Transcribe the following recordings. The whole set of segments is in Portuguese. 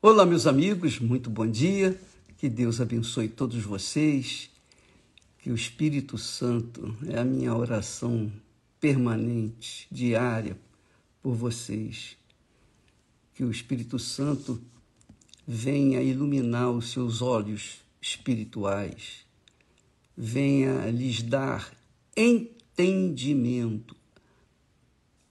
Olá, meus amigos, muito bom dia. Que Deus abençoe todos vocês. Que o Espírito Santo é a minha oração permanente, diária, por vocês. Que o Espírito Santo venha iluminar os seus olhos espirituais, venha lhes dar entendimento,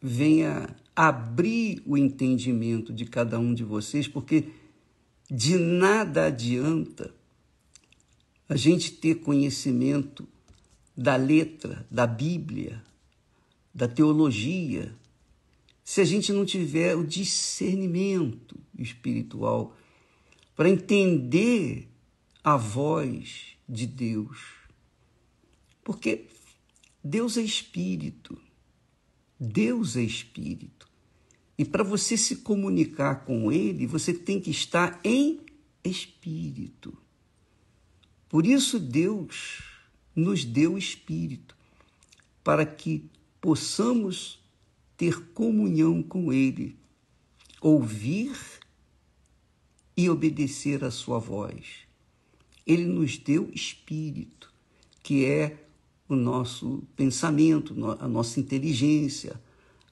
venha abrir o entendimento de cada um de vocês, porque de nada adianta a gente ter conhecimento da letra, da Bíblia, da teologia, se a gente não tiver o discernimento espiritual para entender a voz de Deus. Porque Deus é Espírito. Deus é Espírito. E para você se comunicar com Ele, você tem que estar em Espírito. Por isso Deus nos deu Espírito, para que possamos ter comunhão com Ele, ouvir e obedecer a sua voz. Ele nos deu Espírito, que é o nosso pensamento, a nossa inteligência,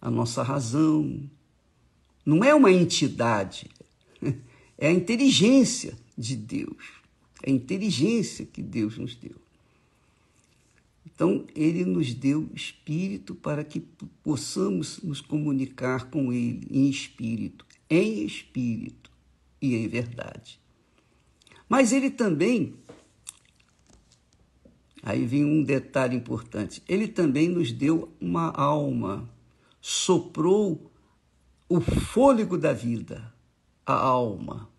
a nossa razão. Não é uma entidade, é a inteligência de Deus, é a inteligência que Deus nos deu. Então, Ele nos deu Espírito para que possamos nos comunicar com Ele em Espírito e em verdade. Mas Ele também, aí vem um detalhe importante, Ele também nos deu uma alma, soprou o fôlego da vida, a alma.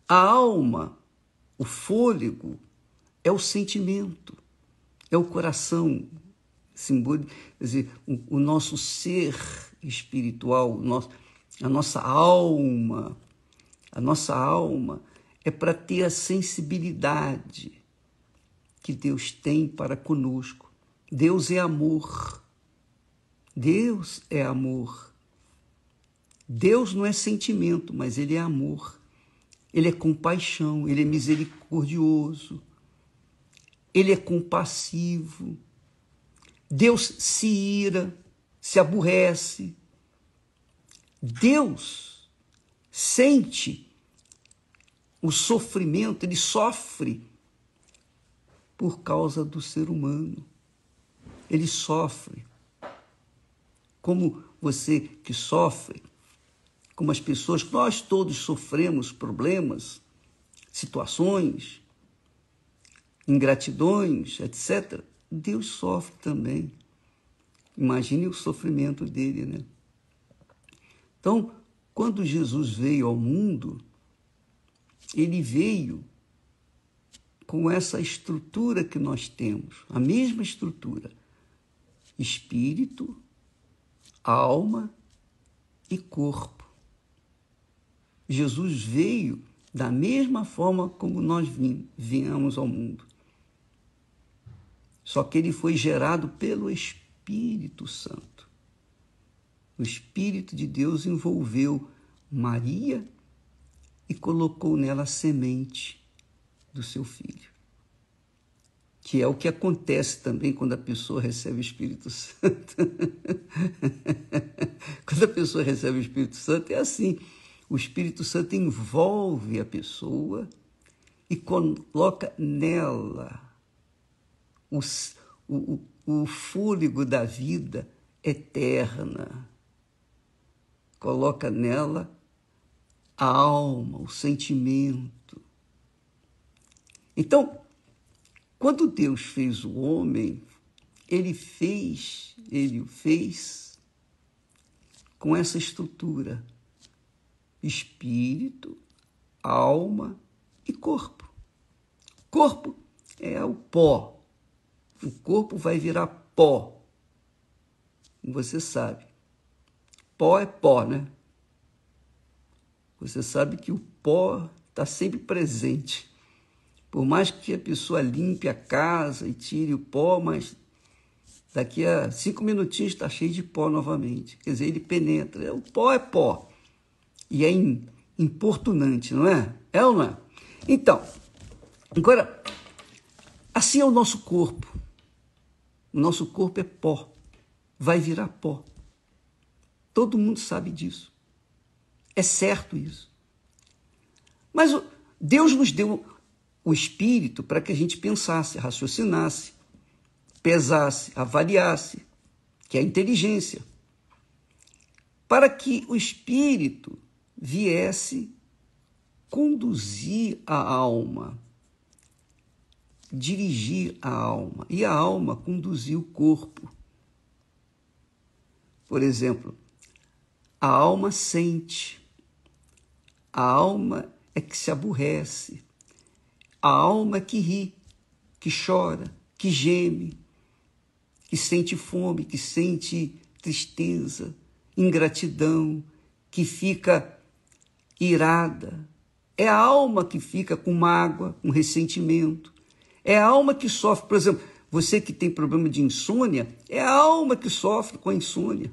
A alma, o fôlego, é o sentimento, é o coração, simbólico, quer dizer, o nosso ser espiritual, a nossa alma. A nossa alma é para ter a sensibilidade que Deus tem para conosco. Deus é amor. Deus é amor. Deus não é sentimento, mas Ele é amor. Ele é compaixão, Ele é misericordioso. Ele é compassivo. Deus se ira, se aborrece. Deus sente o sofrimento, Ele sofre por causa do ser humano. Ele sofre. Como você que sofre, como as pessoas, nós todos sofremos problemas, situações, ingratidões, etc. Deus sofre também. Imagine o sofrimento dele, né? Então, quando Jesus veio ao mundo, ele veio com essa estrutura que nós temos, a mesma estrutura: espírito, alma e corpo. Jesus veio da mesma forma como nós viemos ao mundo. Só que ele foi gerado pelo Espírito Santo. O Espírito de Deus envolveu Maria e colocou nela a semente do seu filho. Que é o que acontece também quando a pessoa recebe o Espírito Santo. Quando a pessoa recebe o Espírito Santo, é assim. O Espírito Santo envolve a pessoa e coloca nela o fôlego da vida eterna. Coloca nela a alma, o sentimento. Então, quando Deus fez o homem, Ele o fez com essa estrutura: espírito, alma e corpo. Corpo é o pó. O corpo vai virar pó. Você sabe. Pó é pó, né? Você sabe que o pó está sempre presente. Por mais que a pessoa limpe a casa e tire o pó, mas daqui a 5 minutinhos está cheio de pó novamente. Quer dizer, ele penetra. O pó é pó. E é importunante, não é? É ou não é? Então, agora, assim é o nosso corpo. O nosso corpo é pó, vai virar pó. Todo mundo sabe disso. É certo isso. Mas Deus nos deu o espírito para que a gente pensasse, raciocinasse, pesasse, avaliasse, que é a inteligência, para que o espírito viesse conduzir a alma, dirigir a alma, e a alma conduzir o corpo. Por exemplo, a alma sente, a alma é que se aborrece, a alma é que ri, que chora, que geme, que sente fome, que sente tristeza, ingratidão, que fica irada. É a alma que fica com mágoa, com ressentimento. É a alma que sofre. Por exemplo, você que tem problema de insônia, é a alma que sofre com a insônia.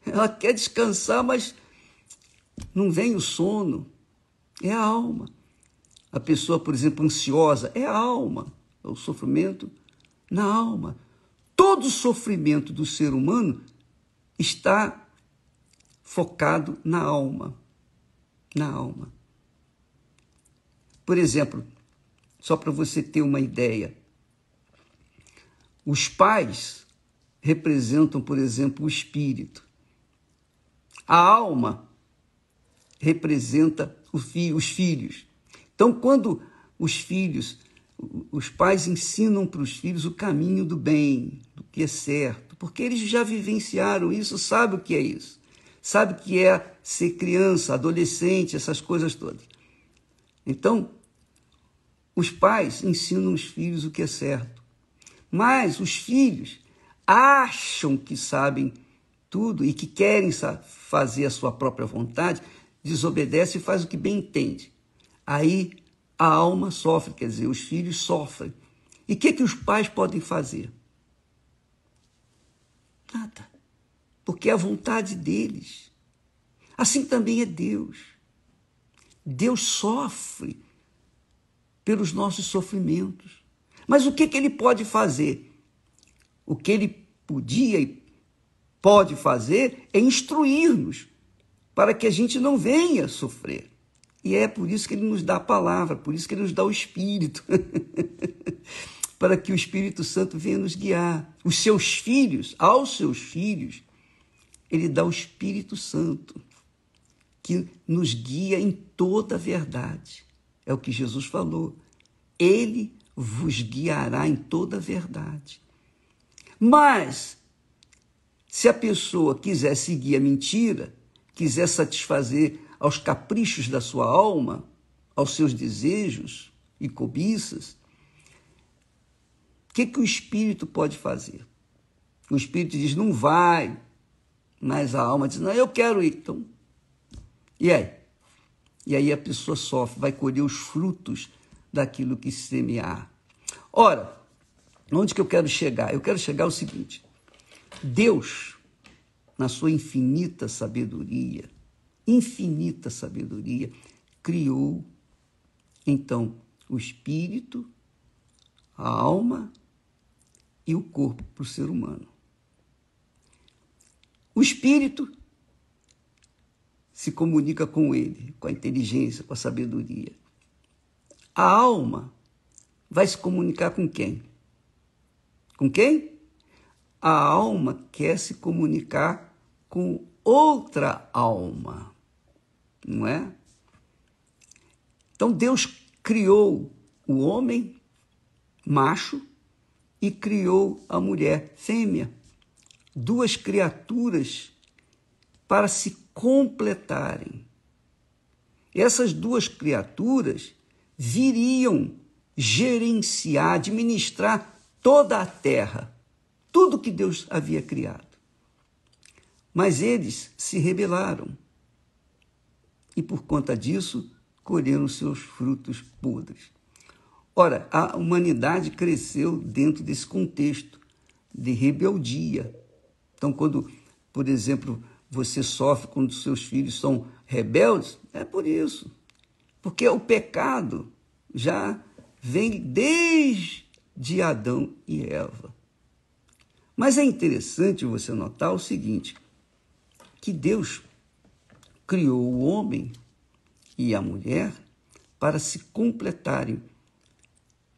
Ela quer descansar, mas não vem o sono. É a alma. A pessoa, por exemplo, ansiosa, é a alma. É o sofrimento na alma. Todo o sofrimento do ser humano está focado na alma. Na alma. Por exemplo, só para você ter uma ideia, os pais representam, por exemplo, o espírito. A alma representa os filhos. Então, quando os pais ensinam para os filhos o caminho do bem, do que é certo, porque eles já vivenciaram isso, sabem o que é isso, sabem o que é ser criança, adolescente, essas coisas todas. Então, os pais ensinam os filhos o que é certo, mas os filhos acham que sabem tudo e que querem fazer a sua própria vontade, desobedece e faz o que bem entende. Aí a alma sofre, quer dizer, os filhos sofrem. E o que os pais podem fazer? Nada. Porque é a vontade deles. Assim também é Deus. Deus sofre pelos nossos sofrimentos. Mas o que ele pode fazer? O que ele podia e pode fazer é instruir-nos para que a gente não venha sofrer. E é por isso que ele nos dá a palavra, por isso que ele nos dá o Espírito, para que o Espírito Santo venha nos guiar. Os seus filhos, aos seus filhos, ele dá o Espírito Santo, que nos guia em toda a verdade. É o que Jesus falou. Ele vos guiará em toda a verdade. Mas, se a pessoa quiser seguir a mentira, quiser satisfazer aos caprichos da sua alma, aos seus desejos e cobiças, o que o Espírito pode fazer? O Espírito diz, não vai, mas a alma diz, não, eu quero ir. Então, e aí? E aí a pessoa sofre, vai colher os frutos daquilo que semear. Ora, onde que eu quero chegar? Eu quero chegar ao seguinte, Deus, na sua infinita sabedoria, criou, então, o espírito, a alma e o corpo para o ser humano. O espírito se comunica com ele, com a inteligência, com a sabedoria. A alma vai se comunicar com quem? Com quem? A alma quer se comunicar com outra alma, não é? Então Deus criou o homem, macho, e criou a mulher, fêmea. Duas criaturas para se completarem. Essas duas criaturas viriam gerenciar, administrar toda a terra, tudo que Deus havia criado. Mas eles se rebelaram e, por conta disso, colheram seus frutos podres. Ora, a humanidade cresceu dentro desse contexto de rebeldia. Então, quando, por exemplo, você sofre quando seus filhos são rebeldes, é por isso. Porque o pecado já vem desde Adão e Eva. Mas é interessante você notar o seguinte, que Deus criou o homem e a mulher para se completarem.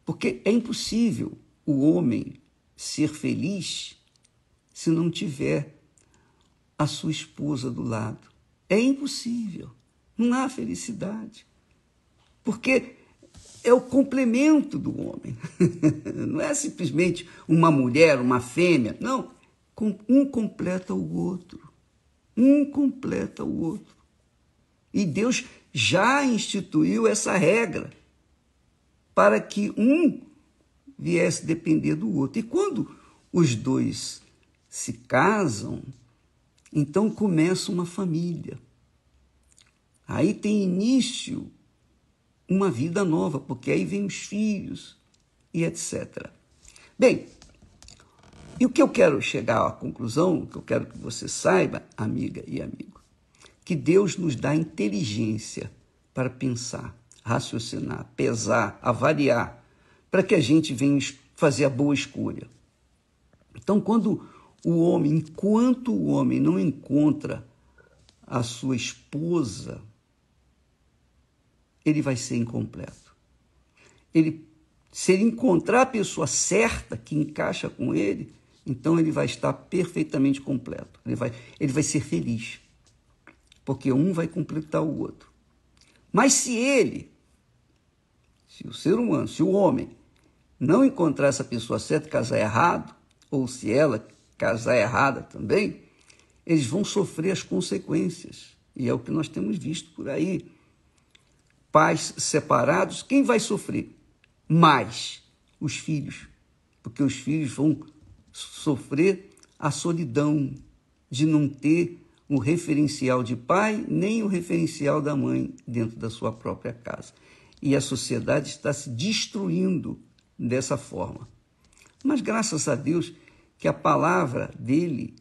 Porque é impossível o homem ser feliz se não tiver a sua esposa do lado. É impossível. Não há felicidade. Porque é o complemento do homem. Não é simplesmente uma mulher, uma fêmea. Não. Um completa o outro. Um completa o outro. E Deus já instituiu essa regra para que um viesse depender do outro. E quando os dois se casam, então começa uma família. Aí tem início uma vida nova, porque aí vem os filhos e etc. Bem, e o que eu quero chegar à conclusão, o que eu quero que você saiba, amiga e amigo, que Deus nos dá inteligência para pensar, raciocinar, pesar, avaliar, para que a gente venha fazer a boa escolha. Então, enquanto o homem não encontra a sua esposa, ele vai ser incompleto. Se ele encontrar a pessoa certa que encaixa com ele, então ele vai estar perfeitamente completo. Ele vai ser feliz, porque um vai completar o outro. Mas se o ser humano, se o homem não encontrar essa pessoa certa e casar errado, ou se ela casar errada também, eles vão sofrer as consequências. E é o que nós temos visto por aí. Pais separados, quem vai sofrer? Mais os filhos, porque os filhos vão sofrer a solidão de não ter um referencial de pai, nem o referencial da mãe dentro da sua própria casa. E a sociedade está se destruindo dessa forma. Mas graças a Deus que a palavra dele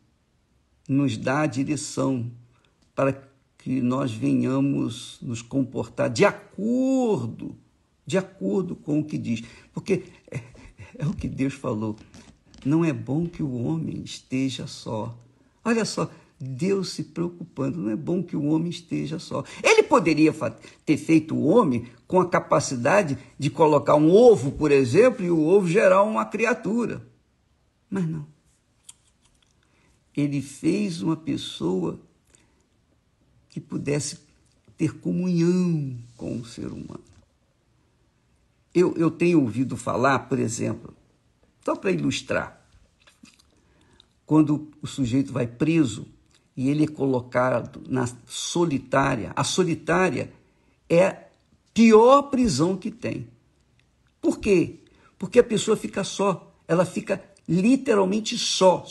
nos dá a direção para que nós venhamos nos comportar de acordo com o que diz. Porque é o que Deus falou. Não é bom que o homem esteja só. Olha só, Deus se preocupando, não é bom que o homem esteja só. Ele poderia ter feito o homem com a capacidade de colocar um ovo, por exemplo, e o ovo gerar uma criatura. Mas não. Ele fez uma pessoa que pudesse ter comunhão com o ser humano. Eu tenho ouvido falar, por exemplo, só para ilustrar, quando o sujeito vai preso e ele é colocado na solitária, a solitária é a pior prisão que tem. Por quê? Porque a pessoa fica só, ela fica literalmente só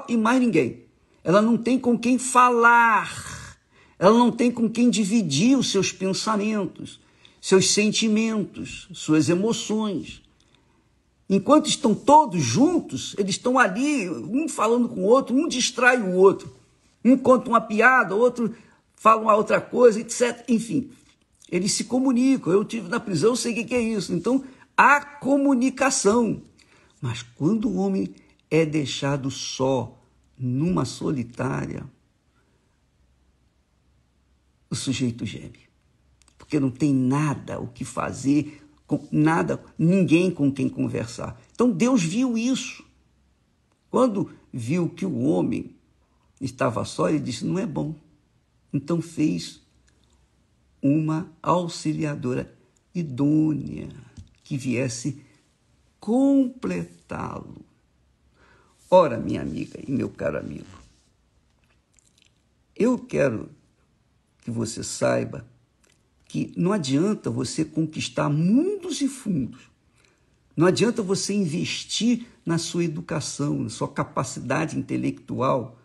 e mais ninguém. Ela não tem com quem falar, ela não tem com quem dividir os seus pensamentos, seus sentimentos, suas emoções. Enquanto estão todos juntos, eles estão ali, um falando com o outro, um distrai o outro. Um conta uma piada, o outro fala uma outra coisa, etc. Enfim, eles se comunicam. Eu estive na prisão, eu sei o que é isso. Então, há comunicação. Mas quando o homem é deixado só, numa solitária, o sujeito geme. Porque não tem nada o que fazer, nada, ninguém com quem conversar. Então Deus viu isso. Quando viu que o homem estava só, ele disse, não é bom. Então fez uma auxiliadora idônea que viesse completá-lo. Ora, minha amiga e meu caro amigo, eu quero que você saiba que não adianta você conquistar mundos e fundos, não adianta você investir na sua educação, na sua capacidade intelectual,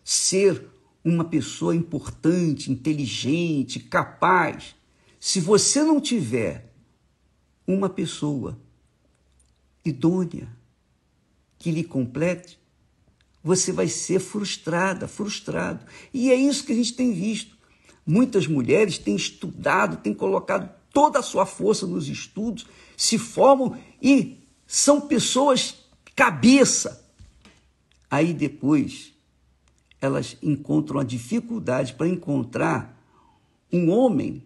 ser uma pessoa importante, inteligente, capaz, se você não tiver uma pessoa idônea que lhe complete, você vai ser frustrado. E é isso que a gente tem visto. Muitas mulheres têm estudado, têm colocado toda a sua força nos estudos, se formam e são pessoas cabeça. Aí depois elas encontram a dificuldade para encontrar um homem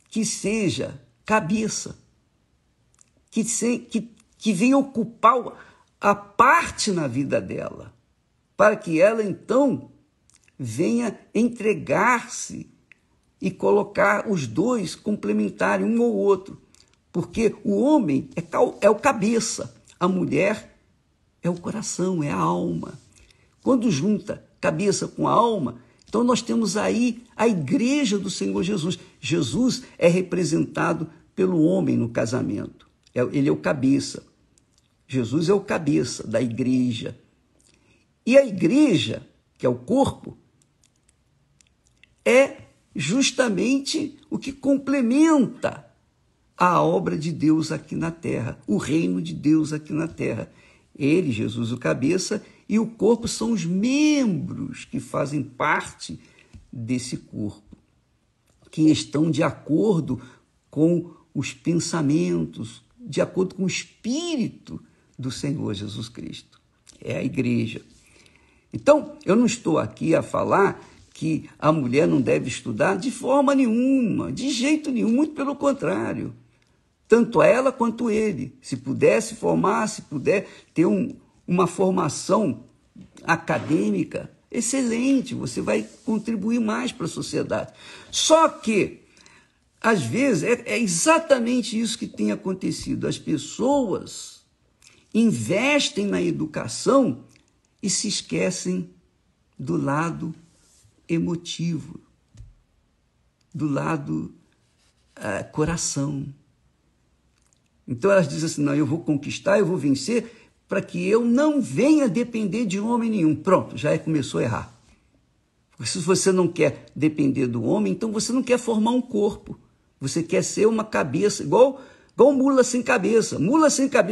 que seja cabeça, que venha ocupar a parte na vida dela, para que ela então venha entregar-se e colocar os dois complementarem um ao outro. Porque o homem é o cabeça, a mulher é o coração, é a alma. Quando junta cabeça com a alma, então nós temos aí a igreja do Senhor Jesus. Jesus é representado pelo homem no casamento. Ele é o cabeça. Jesus é o cabeça da igreja. E a igreja, que é o corpo, é justamente o que complementa a obra de Deus aqui na terra, o reino de Deus aqui na terra. Ele, Jesus, o cabeça, e o corpo são os membros que fazem parte desse corpo, que estão de acordo com os pensamentos, de acordo com o Espírito do Senhor Jesus Cristo. É a igreja. Então, eu não estou aqui a falar que a mulher não deve estudar de forma nenhuma, de jeito nenhum, muito pelo contrário. Tanto ela quanto ele. Se puder se formar, se puder ter uma formação acadêmica, excelente, você vai contribuir mais para a sociedade. Só que, às vezes, é exatamente isso que tem acontecido. As pessoas investem na educação e se esquecem do lado emotivo, do lado coração. Então elas dizem assim, não, eu vou conquistar, eu vou vencer, para que eu não venha depender de homem nenhum. Pronto, já começou a errar. Porque se você não quer depender do homem, então você não quer formar um corpo. Você quer ser uma cabeça, igual mula sem cabeça. Mula sem cabeça